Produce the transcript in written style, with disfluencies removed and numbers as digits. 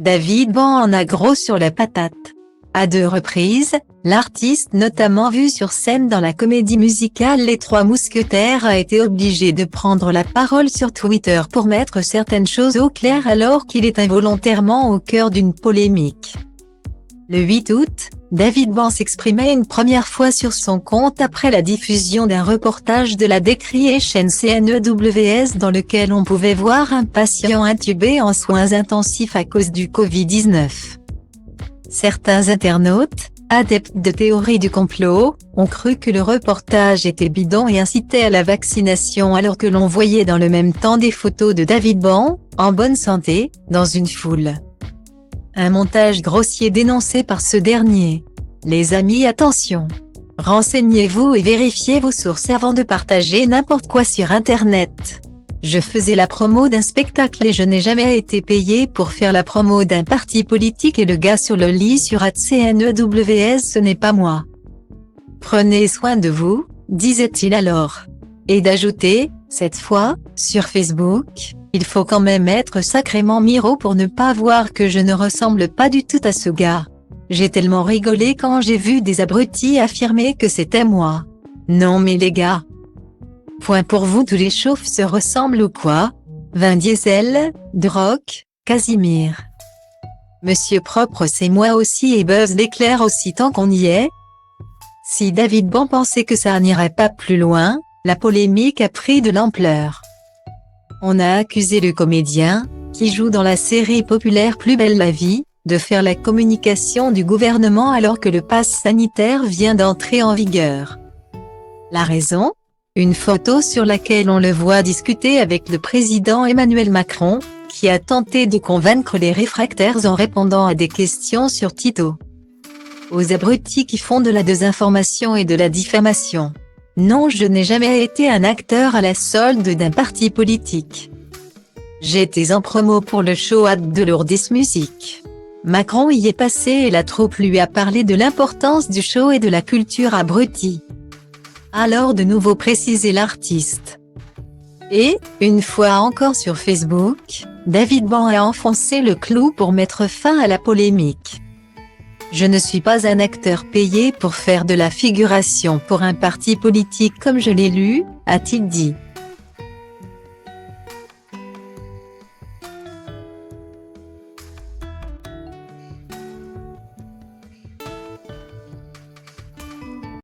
David Ban en a gros sur la patate. À 2 reprises, l'artiste notamment vu sur scène dans la comédie musicale Les Trois Mousquetaires a été obligé de prendre la parole sur Twitter pour mettre certaines choses au clair alors qu'il est involontairement au cœur d'une polémique. Le 8 août, David Ban s'exprimait une première fois sur son compte après la diffusion d'un reportage de la décriée chaîne CNEWS dans lequel on pouvait voir un patient intubé en soins intensifs à cause du Covid-19. Certains internautes, adeptes de théories du complot, ont cru que le reportage était bidon et incitait à la vaccination alors que l'on voyait dans le même temps des photos de David Ban, en bonne santé, dans une foule. Un montage grossier dénoncé par ce dernier. Les amis, attention! Renseignez-vous et vérifiez vos sources avant de partager n'importe quoi sur Internet. Je faisais la promo d'un spectacle et je n'ai jamais été payé pour faire la promo d'un parti politique et le gars sur le lit sur @CNEWS ce n'est pas moi. Prenez soin de vous, disait-il alors. Et d'ajouter, cette fois, sur Facebook, il faut quand même être sacrément miro pour ne pas voir que je ne ressemble pas du tout à ce gars. J'ai tellement rigolé quand j'ai vu des abrutis affirmer que c'était moi. Non mais les gars. Point pour vous, tous les chauves se ressemblent ou quoi? Vin Diesel, drogue, Casimir. Monsieur Propre c'est moi aussi et Buzz l'éclair aussi tant qu'on y est. Si David Ban pensait que ça n'irait pas plus loin, la polémique a pris de l'ampleur. On a accusé le comédien, qui joue dans la série populaire Plus belle la vie, de faire la communication du gouvernement alors que le pass sanitaire vient d'entrer en vigueur. La raison? Une photo sur laquelle on le voit discuter avec le président Emmanuel Macron, qui a tenté de convaincre les réfractaires en répondant à des questions sur Tito. Aux abrutis qui font de la désinformation et de la diffamation. Non, je n'ai jamais été un acteur à la solde d'un parti politique. J'étais en promo pour le show de Lourdes Musique. Macron y est passé et la troupe lui a parlé de l'importance du show et de la culture abrutie. Alors de nouveau précisé l'artiste. Et, une fois encore sur Facebook, David Ban a enfoncé le clou pour mettre fin à la polémique. Je ne suis pas un acteur payé pour faire de la figuration pour un parti politique comme je l'ai lu, a-t-il dit.